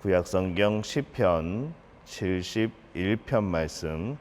구약성경 시편 71편 말씀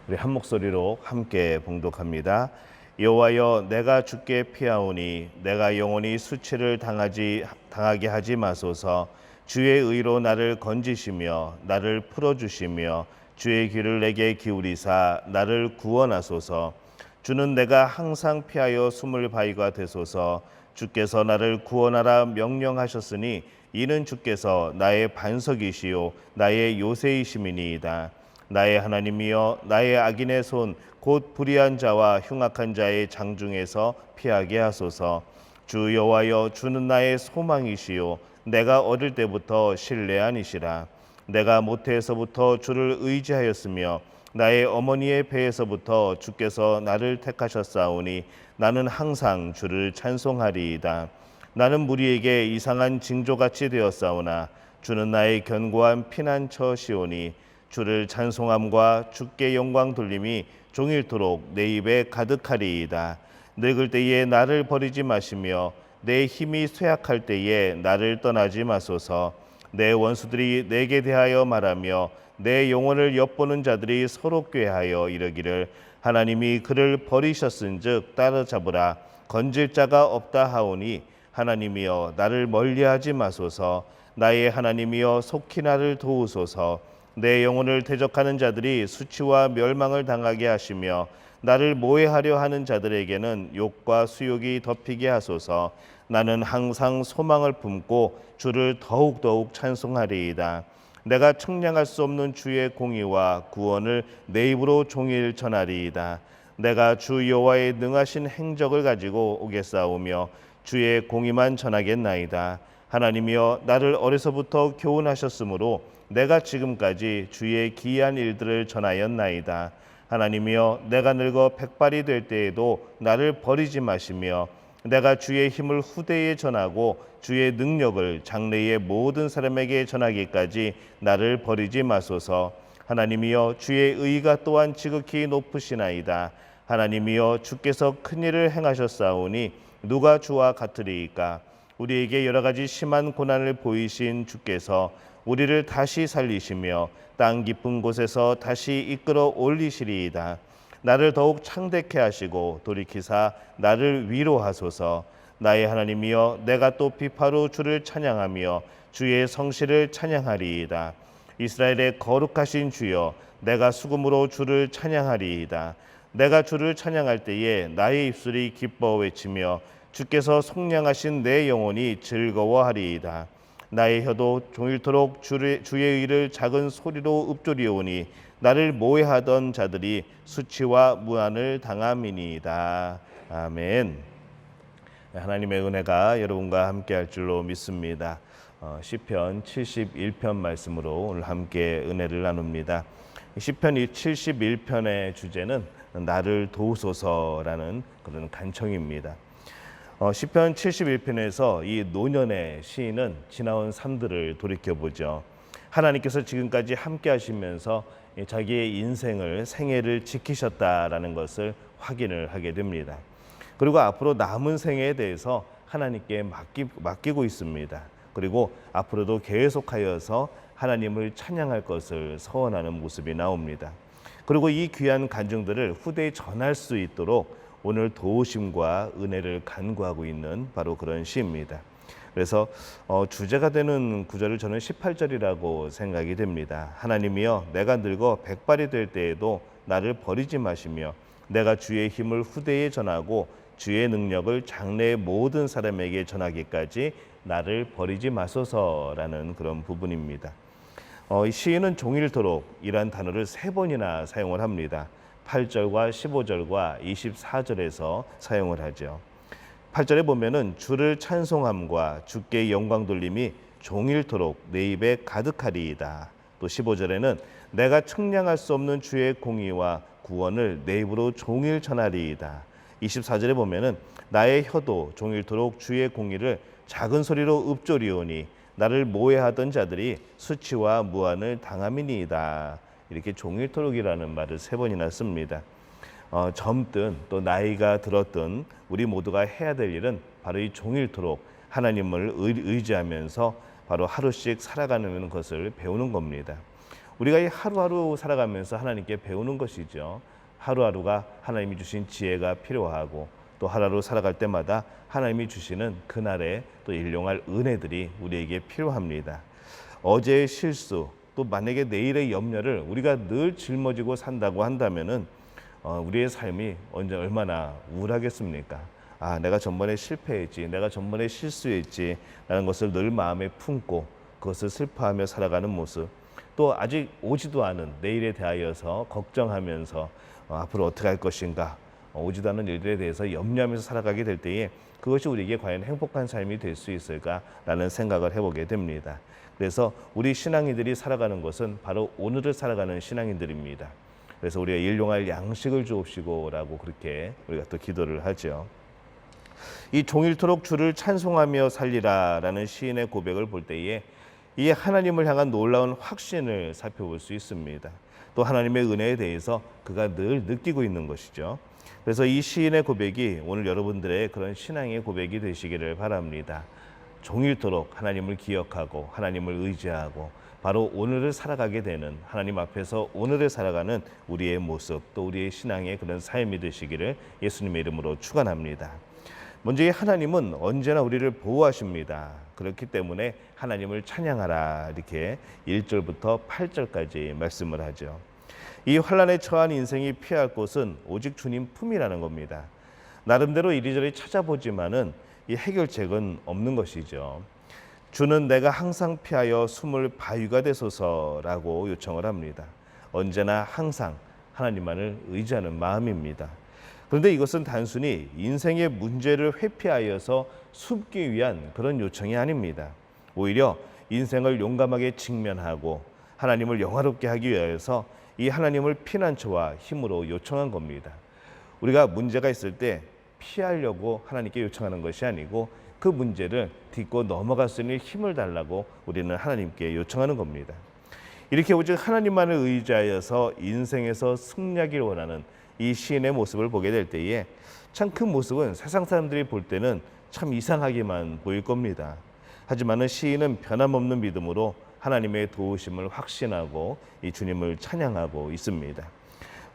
우리 한 목소리로 함께 봉독합니다. 여호와여, 내가 주께 피하오니 내가 영원히 수치를 당하게 하지 마소서. 주의 의로 나를 건지시며 나를 풀어주시며 주의 귀를 내게 기울이사 나를 구원하소서. 주는 내가 항상 피하여 숨을 바위가 되소서. 주께서 나를 구원하라 명령하셨으니 이는 주께서 나의 반석이시요 나의 요새이심이니이다. 나의 하나님이여, 나의 악인의 손 곧 불의한 자와 흉악한 자의 장중에서 피하게 하소서. 주 여호와여, 주는 나의 소망이시요 내가 어릴 때부터 신뢰하니시라. 내가 모태에서부터 주를 의지하였으며 나의 어머니의 배에서부터 주께서 나를 택하셨사오니 나는 항상 주를 찬송하리이다. 나는 무리에게 이상한 징조같이 되었사오나 주는 나의 견고한 피난처시오니 주를 찬송함과 주께 영광 돌림이 종일토록 내 입에 가득하리이다. 늙을 때에 나를 버리지 마시며 내 힘이 쇠약할 때에 나를 떠나지 마소서. 내 원수들이 내게 대하여 말하며 내 영혼을 엿보는 자들이 서로 꾀하여 이르기를 하나님이 그를 버리셨은즉 따라잡으라. 건질 자가 없다 하오니 하나님이여, 나를 멀리하지 마소서. 나의 하나님이여, 속히 나를 도우소서. 내 영혼을 대적하는 자들이 수치와 멸망을 당하게 하시며 나를 모해하려 하는 자들에게는 욕과 수욕이 덮이게 하소서. 나는 항상 소망을 품고 주를 더욱더욱 찬송하리이다. 내가 측량할 수 없는 주의 공의와 구원을 내 입으로 종일 전하리이다. 내가 주 여호와의 능하신 행적을 가지고 오겠사오며 주의 공의만 전하겠나이다. 하나님이여, 나를 어려서부터 교훈하셨으므로 내가 지금까지 주의 기이한 일들을 전하였나이다. 하나님이여, 내가 늙어 백발이 될 때에도 나를 버리지 마시며 내가 주의 힘을 후대에 전하고 주의 능력을 장래의 모든 사람에게 전하기까지 나를 버리지 마소서. 하나님이여, 주의 의가 또한 지극히 높으시나이다. 하나님이여, 주께서 큰 일을 행하셨사오니 누가 주와 같으리이까? 우리에게 여러 가지 심한 고난을 보이신 주께서 우리를 다시 살리시며 땅 깊은 곳에서 다시 이끌어 올리시리이다. 나를 더욱 창대케 하시고 돌이키사 나를 위로하소서. 나의 하나님이여, 내가 또 비파로 주를 찬양하며 주의 성실을 찬양하리이다. 이스라엘의 거룩하신 주여, 내가 수금으로 주를 찬양하리이다. 내가 주를 찬양할 때에 나의 입술이 기뻐 외치며 주께서 속량하신 내 영혼이 즐거워하리이다. 나의 혀도 종일토록 주의 의를 작은 소리로 읊조리오니 나를 모해하던 자들이 수치와 무한을 당함이니이다. 아멘. 하나님의 은혜가 여러분과 함께 할 줄로 믿습니다. 시편 71편 말씀으로 오늘 함께 은혜를 나눕니다. 시편 71편의 주제는 나를 도우소서라는 그런 간청입니다. 시편 71편에서 이 노년의 시인은 지나온 삶들을 돌이켜보죠. 하나님께서 지금까지 함께 하시면서 자기의 인생을, 생애를 지키셨다라는 것을 확인을 하게 됩니다. 그리고 앞으로 남은 생애에 대해서 하나님께 맡기고 있습니다. 그리고 앞으로도 계속하여서 하나님을 찬양할 것을 서원하는 모습이 나옵니다. 그리고 이 귀한 간증들을 후대에 전할 수 있도록 오늘 도우심과 은혜를 간구하고 있는 바로 그런 시입니다. 그래서 주제가 되는 구절을 저는 18절이라고 생각이 됩니다. 하나님이여, 내가 늙어 백발이 될 때에도 나를 버리지 마시며 내가 주의 힘을 후대에 전하고 주의 능력을 장래의 모든 사람에게 전하기까지 나를 버리지 마소서라는 그런 부분입니다. 이 시인은 종일토록 이란 단어를 3번이나 사용을 합니다. 8절과 15절과 24절에서 사용을 하죠. 8절에 보면은 주를 찬송함과 주께 영광 돌림이 종일토록 내 입에 가득하리이다. 또 15절에는 내가 측량할 수 없는 주의 공의와 구원을 내 입으로 종일 전하리이다. 24절에 보면은 나의 혀도 종일토록 주의 공의를 작은 소리로 읊조리오니 나를 모해하던 자들이 수치와 무한을 당함이니이다. 이렇게 종일토록이라는 말을 3번이나 씁니다. 젊든 또 나이가 들었든 우리 모두가 해야 될 일은 바로 이 종일토록 하나님을 의지하면서 바로 하루씩 살아가는 것을 배우는 겁니다. 우리가 이 하루하루 살아가면서 하나님께 배우는 것이죠. 하루하루가 하나님이 주신 지혜가 필요하고 또 하루하루 살아갈 때마다 하나님이 주시는 그날의 또 일용할 은혜들이 우리에게 필요합니다. 어제의 실수 또 만약에 내일의 염려를 우리가 늘 짊어지고 산다고 한다면은 우리의 삶이 언제 얼마나 우울하겠습니까? 아, 내가 전번에 실패했지, 내가 전번에 실수했지 라는 것을 늘 마음에 품고 그것을 슬퍼하며 살아가는 모습, 또 아직 오지도 않은 내일에 대하여서 걱정하면서 앞으로 어떻게 할 것인가, 오지도 않은 일들에 대해서 염려하면서 살아가게 될 때에 그것이 우리에게 과연 행복한 삶이 될 수 있을까라는 생각을 해보게 됩니다. 그래서 우리 신앙인들이 살아가는 것은 바로 오늘을 살아가는 신앙인들입니다. 그래서 우리가 일용할 양식을 주옵시고라고 그렇게 우리가 또 기도를 하죠. 이 종일토록 주를 찬송하며 살리라라는 시인의 고백을 볼 때에 이 하나님을 향한 놀라운 확신을 살펴볼 수 있습니다. 또 하나님의 은혜에 대해서 그가 늘 느끼고 있는 것이죠. 그래서 이 시인의 고백이 오늘 여러분들의 그런 신앙의 고백이 되시기를 바랍니다. 종일토록 하나님을 기억하고 하나님을 의지하고 바로 오늘을 살아가게 되는, 하나님 앞에서 오늘을 살아가는 우리의 모습, 또 우리의 신앙의 그런 삶이 되시기를 예수님의 이름으로 축원합니다. 먼저 이 하나님은 언제나 우리를 보호하십니다. 그렇기 때문에 하나님을 찬양하라, 이렇게 1절부터 8절까지 말씀을 하죠. 이 환난에 처한 인생이 피할 곳은 오직 주님 품이라는 겁니다. 나름대로 이리저리 찾아보지만은 이 해결책은 없는 것이죠. 주는 내가 항상 피하여 숨을 바위가 되소서라고 요청을 합니다. 언제나 항상 하나님만을 의지하는 마음입니다. 그런데 이것은 단순히 인생의 문제를 회피하여서 숨기 위한 그런 요청이 아닙니다. 오히려 인생을 용감하게 직면하고 하나님을 영화롭게 하기 위해서 이 하나님을 피난처와 힘으로 요청한 겁니다. 우리가 문제가 있을 때 피하려고 하나님께 요청하는 것이 아니고 그 문제를 딛고 넘어갈 수 있는 힘을 달라고 우리는 하나님께 요청하는 겁니다. 이렇게 오직 하나님만을 의지하여서 인생에서 승리하기를 원하는 이 시인의 모습을 보게 될 때에 참 그 모습은 세상 사람들이 볼 때는 참 이상하게만 보일 겁니다. 하지만 시인은 변함없는 믿음으로 하나님의 도우심을 확신하고 이 주님을 찬양하고 있습니다.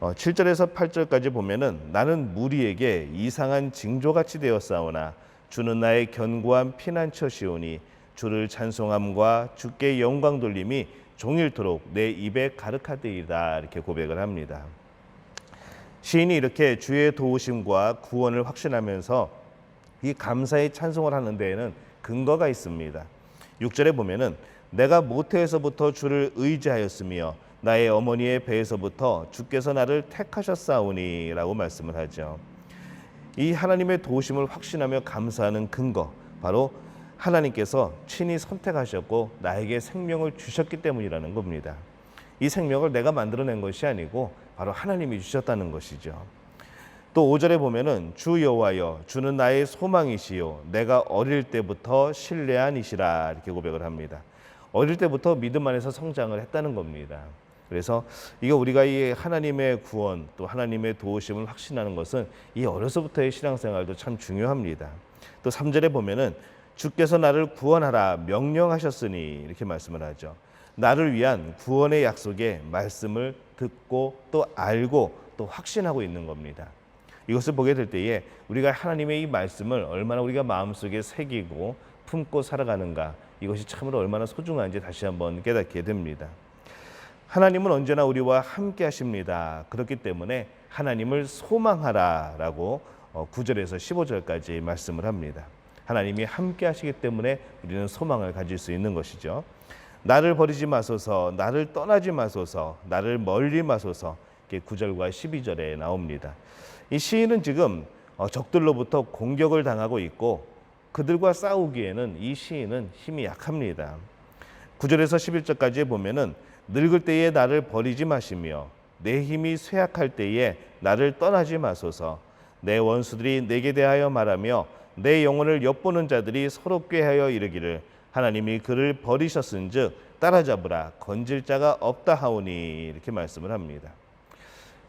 7절에서 8절까지 보면은 나는 무리에게 이상한 징조같이 되었사오나 주는 나의 견고한 피난처시오니 주를 찬송함과 주께 영광 돌림이 종일토록 내 입에 가득하되이다, 이렇게 고백을 합니다. 시인이 이렇게 주의 도우심과 구원을 확신하면서 이 감사의 찬송을 하는 데에는 근거가 있습니다. 6절에 보면은 내가 모태에서부터 주를 의지하였으며 나의 어머니의 배에서부터 주께서 나를 택하셨사오니 라고 말씀을 하죠. 이 하나님의 도우심을 확신하며 감사하는 근거, 바로 하나님께서 친히 선택하셨고 나에게 생명을 주셨기 때문이라는 겁니다. 이 생명을 내가 만들어낸 것이 아니고 바로 하나님이 주셨다는 것이죠. 또 5절에 보면은 주 여호와여 주는 나의 소망이시요 내가 어릴 때부터 신뢰한 이시라, 이렇게 고백을 합니다. 어릴 때부터 믿음 안에서 성장을 했다는 겁니다. 그래서 이게 우리가 이 하나님의 구원 또 하나님의 도우심을 확신하는 것은 이 어려서부터의 신앙생활도 참 중요합니다. 또 3절에 보면은 주께서 나를 구원하라 명령하셨으니, 이렇게 말씀을 하죠. 나를 위한 구원의 약속의 말씀을 듣고 또 알고 또 확신하고 있는 겁니다. 이것을 보게 될 때에 우리가 하나님의 이 말씀을 얼마나 우리가 마음속에 새기고 품고 살아가는가, 이것이 참으로 얼마나 소중한지 다시 한번 깨닫게 됩니다. 하나님은 언제나 우리와 함께 하십니다. 그렇기 때문에 하나님을 소망하라라고 9절에서 15절까지 말씀을 합니다. 하나님이 함께 하시기 때문에 우리는 소망을 가질 수 있는 것이죠. 나를 버리지 마소서, 나를 떠나지 마소서, 나를 멀리 마소서, 이렇게 9절과 12절에 나옵니다. 이 시인은 지금 적들로부터 공격을 당하고 있고 그들과 싸우기에는 이 시인은 힘이 약합니다. 9절에서 11절까지 보면은 늙을 때에 나를 버리지 마시며 내 힘이 쇠약할 때에 나를 떠나지 마소서. 내 원수들이 내게 대하여 말하며 내 영혼을 엿보는 자들이 서로 꾀하여 이르기를 하나님이 그를 버리셨은즉 따라잡으라 건질 자가 없다 하오니, 이렇게 말씀을 합니다.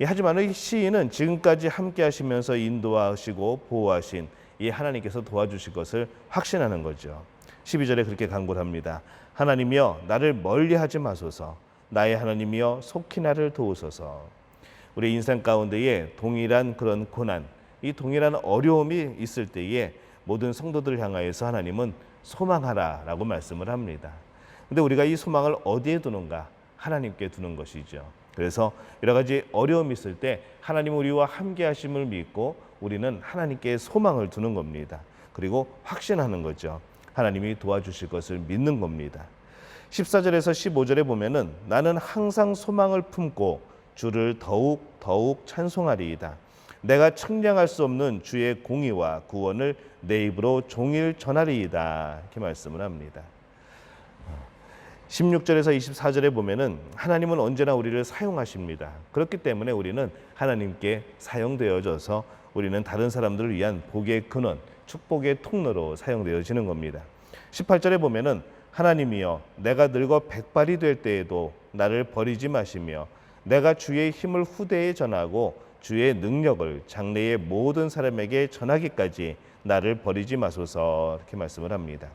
하지만 이 시인은 지금까지 함께 하시면서 인도하시고 보호하신 이 하나님께서 도와주실 것을 확신하는 거죠. 12절에 그렇게 간구를 합니다. 하나님이여 나를 멀리하지 마소서. 나의 하나님이여 속히 나를 도우소서. 우리 인생 가운데에 동일한 그런 고난, 이 동일한 어려움이 있을 때에 모든 성도들을 향하여서 하나님은 소망하라라고 말씀을 합니다. 근데 우리가 이 소망을 어디에 두는가? 하나님께 두는 것이죠. 그래서 여러 가지 어려움이 있을 때 하나님 우리와 함께 하심을 믿고 우리는 하나님께 소망을 두는 겁니다. 그리고 확신하는 거죠. 하나님이 도와주실 것을 믿는 겁니다. 14절에서 15절에 보면은 나는 항상 소망을 품고 주를 더욱 찬송하리이다. 내가 청량할 수 없는 주의 공의와 구원을 내 입으로 종일 전하리이다. 이렇게 말씀을 합니다. 16절에서 24절에 보면은 하나님은 언제나 우리를 사용하십니다. 그렇기 때문에 우리는 하나님께 사용되어져서 우리는 다른 사람들을 위한 복의 근원, 축복의 통로로 사용되어지는 겁니다. 18절에 보면은 하나님이여 내가 늙어 백발이 될 때에도 나를 버리지 마시며 내가 주의 힘을 후대에 전하고 주의 능력을 장래의 모든 사람에게 전하기까지 나를 버리지 마소서. 이렇게 말씀을 합니다.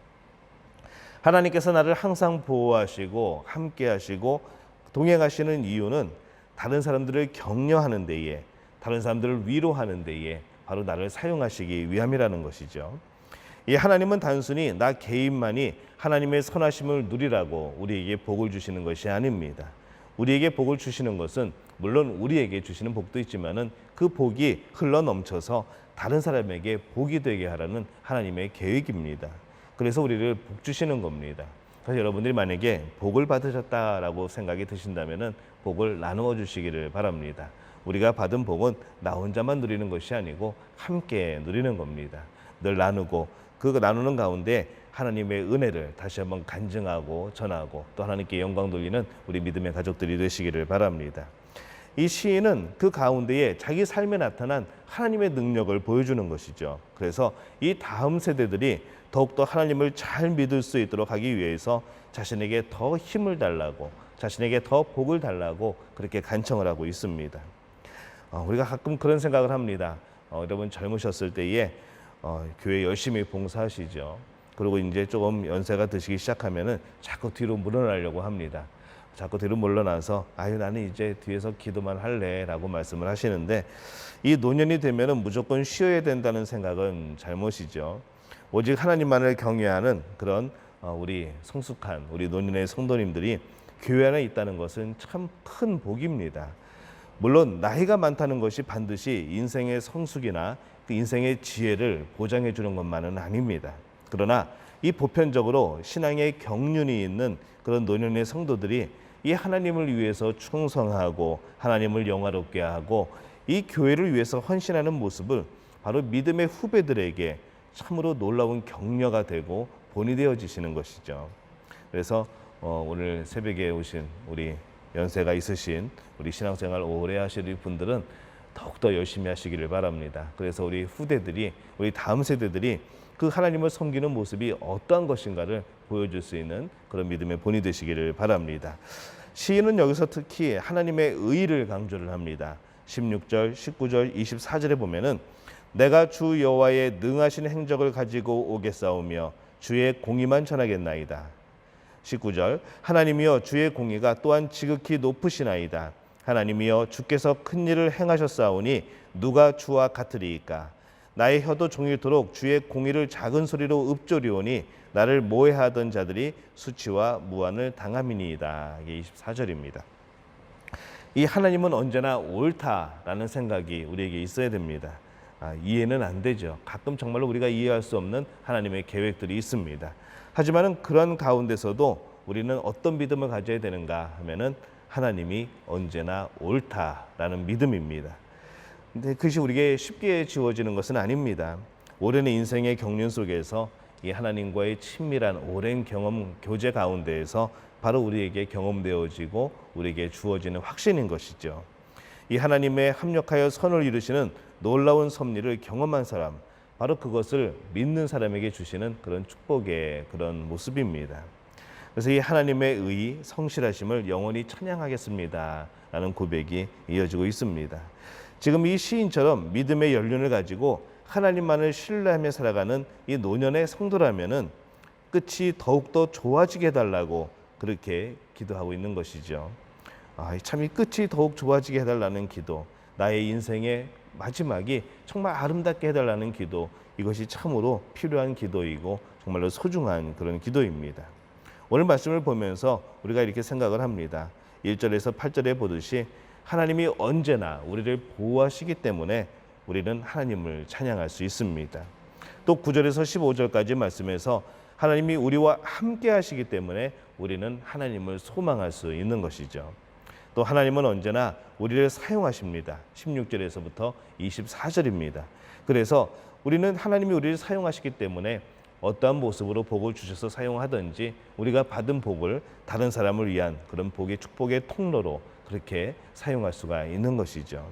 하나님께서 나를 항상 보호하시고 함께 하시고 동행하시는 이유는 다른 사람들을 격려하는 데에, 다른 사람들을 위로하는 데에 바로 나를 사용하시기 위함이라는 것이죠. 이 하나님은 단순히 나 개인만이 하나님의 선하심을 누리라고 우리에게 복을 주시는 것이 아닙니다. 우리에게 복을 주시는 것은 물론 우리에게 주시는 복도 있지만은 그 복이 흘러 넘쳐서 다른 사람에게 복이 되게 하라는 하나님의 계획입니다. 그래서 우리를 복 주시는 겁니다. 그래서 여러분들이 만약에 복을 받으셨다라고 생각이 드신다면은 복을 나누어 주시기를 바랍니다. 우리가 받은 복은 나 혼자만 누리는 것이 아니고 함께 누리는 겁니다. 늘 나누고 그 나누는 가운데 하나님의 은혜를 다시 한번 간증하고 전하고 또 하나님께 영광 돌리는 우리 믿음의 가족들이 되시기를 바랍니다. 이 시인은 그 가운데에 자기 삶에 나타난 하나님의 능력을 보여주는 것이죠. 그래서 이 다음 세대들이 더욱더 하나님을 잘 믿을 수 있도록 하기 위해서 자신에게 더 힘을 달라고, 자신에게 더 복을 달라고 그렇게 간청을 하고 있습니다. 우리가 가끔 그런 생각을 합니다. 여러분 젊으셨을 때에 교회 열심히 봉사하시죠. 그리고 이제 조금 연세가 드시기 시작하면은 자꾸 뒤로 물러나려고 합니다. 자꾸 뒤로 물러나서 나는 이제 뒤에서 기도만 할래라고 말씀을 하시는데 이 노년이 되면은 무조건 쉬어야 된다는 생각은 잘못이죠. 오직 하나님만을 경외하는 그런 우리 성숙한 우리 노년의 성도님들이 교회 안에 있다는 것은 참 큰 복입니다. 물론 나이가 많다는 것이 반드시 인생의 성숙이나 그 인생의 지혜를 보장해 주는 것만은 아닙니다. 그러나 이 보편적으로 신앙의 경륜이 있는 그런 노년의 성도들이 이 하나님을 위해서 충성하고 하나님을 영화롭게 하고 이 교회를 위해서 헌신하는 모습을 바로 믿음의 후배들에게 참으로 놀라운 격려가 되고 본이 되어지시는 것이죠. 그래서 오늘 새벽에 오신 우리 연세가 있으신 우리 신앙생활 오래 하실 분들은 더욱더 열심히 하시기를 바랍니다. 그래서 우리 후대들이, 우리 다음 세대들이 그 하나님을 섬기는 모습이 어떠한 것인가를 보여줄 수 있는 그런 믿음의 본이 되시기를 바랍니다. 시인은 여기서 특히 하나님의 의를 강조를 합니다. 16절, 19절, 24절에 보면은 내가 주 여호와의 능하신 행적을 가지고 오겠사오며 주의 공의만 전하겠나이다. 19절 하나님이여 주의 공의가 또한 지극히 높으시나이다. 하나님이여 주께서 큰 일을 행하셨사오니 누가 주와 같으리이까. 나의 혀도 종일토록 주의 공의를 작은 소리로 읊조리오니 나를 모해하던 자들이 수치와 무한을 당함이니이다. 이게 24절입니다. 이 하나님은 언제나 옳다라는 생각이 우리에게 있어야 됩니다. 이해는 안 되죠. 가끔 정말로 우리가 이해할 수 없는 하나님의 계획들이 있습니다. 하지만은 그런 가운데서도 우리는 어떤 믿음을 가져야 되는가 하면은 하나님이 언제나 옳다라는 믿음입니다. 근데 그것이 우리에게 쉽게 지워지는 것은 아닙니다. 오랜 인생의 경륜 속에서 이 하나님과의 친밀한 오랜 경험 교제 가운데에서 바로 우리에게 경험되어지고 우리에게 주어지는 확신인 것이죠. 이 하나님의 합력하여 선을 이루시는 놀라운 섭리를 경험한 사람, 바로 그것을 믿는 사람에게 주시는 그런 축복의 그런 모습입니다. 그래서 이 하나님의 의, 성실하심을 영원히 찬양하겠습니다 라는 고백이 이어지고 있습니다. 지금 이 시인처럼 믿음의 연륜을 가지고 하나님만을 신뢰하며 살아가는 이 노년의 성도라면은 끝이 더욱더 좋아지게 해달라고 그렇게 기도하고 있는 것이죠. 참 이 끝이 더욱 좋아지게 해달라는 기도, 나의 인생의 마지막이 정말 아름답게 해달라는 기도, 이것이 참으로 필요한 기도이고 정말로 소중한 그런 기도입니다. 오늘 말씀을 보면서 우리가 이렇게 생각을 합니다. 1절에서 8절에 보듯이 하나님이 언제나 우리를 보호하시기 때문에 우리는 하나님을 찬양할 수 있습니다. 또 9절에서 15절까지 말씀에서 하나님이 우리와 함께 하시기 때문에 우리는 하나님을 소망할 수 있는 것이죠. 또 하나님은 언제나 우리를 사용하십니다. 16절에서부터 24절입니다. 그래서 우리는 하나님이 우리를 사용하시기 때문에 어떠한 모습으로 복을 주셔서 사용하든지 우리가 받은 복을 다른 사람을 위한 그런 복의 축복의 통로로 그렇게 사용할 수가 있는 것이죠.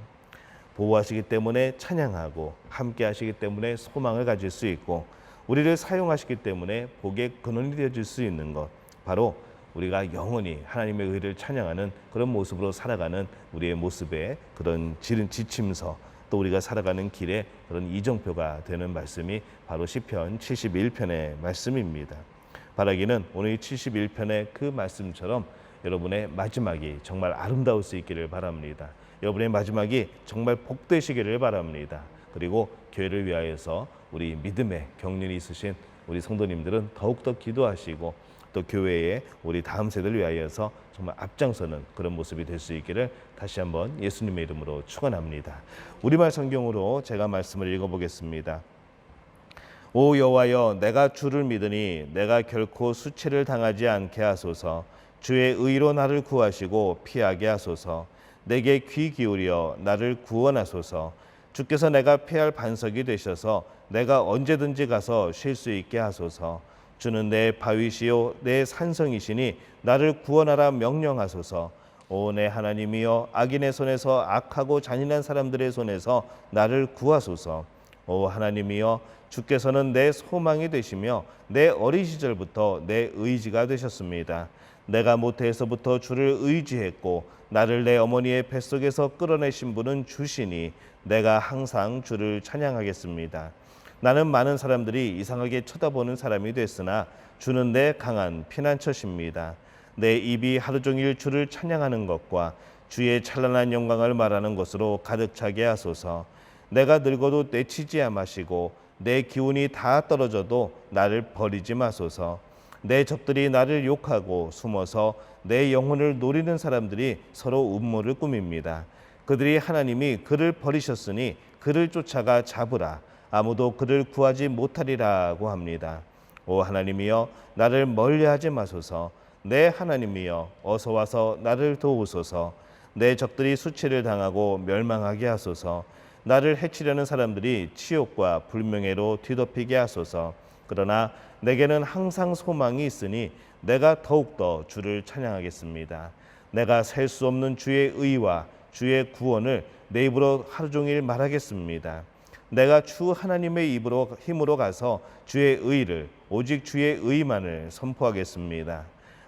보호하시기 때문에 찬양하고 함께 하시기 때문에 소망을 가질 수 있고 우리를 사용하시기 때문에 복의 근원이 되어질 수 있는 것, 바로 우리가 영원히 하나님의 의를 찬양하는 그런 모습으로 살아가는 우리의 모습의 그런 지침서, 또 우리가 살아가는 길에 그런 이정표가 되는 말씀이 바로 시편 71편의 말씀입니다. 바라기는 오늘 71편의 그 말씀처럼 여러분의 마지막이 정말 아름다울 수 있기를 바랍니다. 여러분의 마지막이 정말 복되시기를 바랍니다. 그리고 교회를 위하여서 우리 믿음의 경륜이 있으신 우리 성도님들은 더욱더 기도하시고 또 교회에 우리 다음 세대를 위하여서 정말 앞장서는 그런 모습이 될 수 있기를 다시 한번 예수님의 이름으로 축원합니다. 우리말 성경으로 제가 말씀을 읽어보겠습니다. 오 여호와여, 내가 주를 믿으니 내가 결코 수치를 당하지 않게 하소서. 주의 의로 나를 구하시고 피하게 하소서. 내게 귀 기울여 나를 구원하소서. 주께서 내가 피할 반석이 되셔서 내가 언제든지 가서 쉴 수 있게 하소서. 주는 내 바위시요 내 산성이시니 나를 구원하라 명령하소서. 오 내 하나님이여, 악인의 손에서, 악하고 잔인한 사람들의 손에서 나를 구하소서. 오 하나님이여, 주께서는 내 소망이 되시며 내 어린 시절부터 내 의지가 되셨습니다. 내가 모태에서부터 주를 의지했고 나를 내 어머니의 뱃속에서 끌어내신 분은 주시니 내가 항상 주를 찬양하겠습니다. 나는 많은 사람들이 이상하게 쳐다보는 사람이 됐으나 주는 내 강한 피난처십니다. 내 입이 하루 종일 주를 찬양하는 것과 주의 찬란한 영광을 말하는 것으로 가득 차게 하소서. 내가 늙어도 내치지 마시고 내 기운이 다 떨어져도 나를 버리지 마소서. 내 적들이 나를 욕하고 숨어서 내 영혼을 노리는 사람들이 서로 음모를 꾸밉니다. 그들이 하나님이 그를 버리셨으니 그를 쫓아가 잡으라. 아무도 그를 구하지 못하리라고 합니다. 오 하나님이여, 나를 멀리하지 마소서. 내 하나님이여, 어서 와서 나를 도우소서. 내 적들이 수치를 당하고 멸망하게 하소서. 나를 해치려는 사람들이 치욕과 불명예로 뒤덮이게 하소서. 그러나 내게는 항상 소망이 있으니 내가 더욱더 주를 찬양하겠습니다. 내가 셀 수 없는 주의 의와 주의 구원을 내 입으로 하루 종일 말하겠습니다. 내가 주 하나님의 입으로 힘으로 가서 주의 의를, 오직 주의 의만을 선포하겠습니다.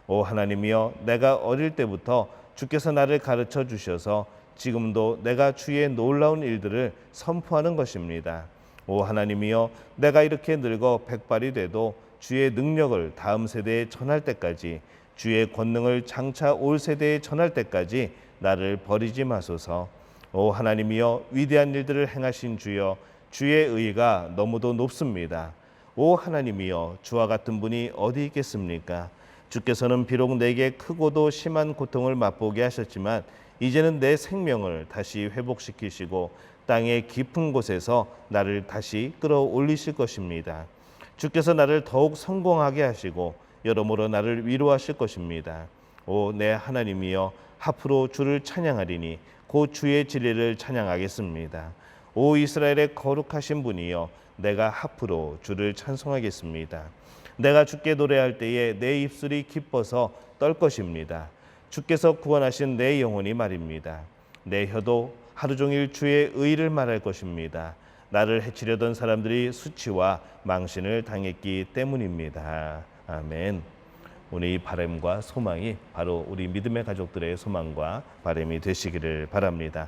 오 하나님이여, 내가 어릴 때부터 주께서 나를 가르쳐 주셔서 지금도 내가 주의 놀라운 일들을 선포하는 것입니다. 오 하나님이여, 내가 이렇게 늙어 백발이 돼도 주의 능력을 다음 세대에 전할 때까지, 주의 권능을 장차 올 세대에 전할 때까지 나를 버리지 마소서. 오 하나님이여, 위대한 일들을 행하신 주여, 주의 의가 너무도 높습니다. 오 하나님이여, 주와 같은 분이 어디 있겠습니까? 주께서는 비록 내게 크고도 심한 고통을 맛보게 하셨지만 이제는 내 생명을 다시 회복시키시고 땅의 깊은 곳에서 나를 다시 끌어올리실 것입니다. 주께서 나를 더욱 성공하게 하시고 여러모로 나를 위로하실 것입니다. 오 내 하나님이여, 앞으로 주를 찬양하리니 곧 주의 진리를 찬양하겠습니다. 오 이스라엘의 거룩하신 분이여, 내가 앞으로 주를 찬송하겠습니다. 내가 주께 노래할 때에 내 입술이 기뻐서 떨 것입니다. 주께서 구원하신 내 영혼이 말입니다. 내 혀도 하루 종일 주의 의를 말할 것입니다. 나를 해치려던 사람들이 수치와 망신을 당했기 때문입니다. 아멘. 오늘 이 바람과 소망이 바로 우리 믿음의 가족들의 소망과 바람이 되시기를 바랍니다.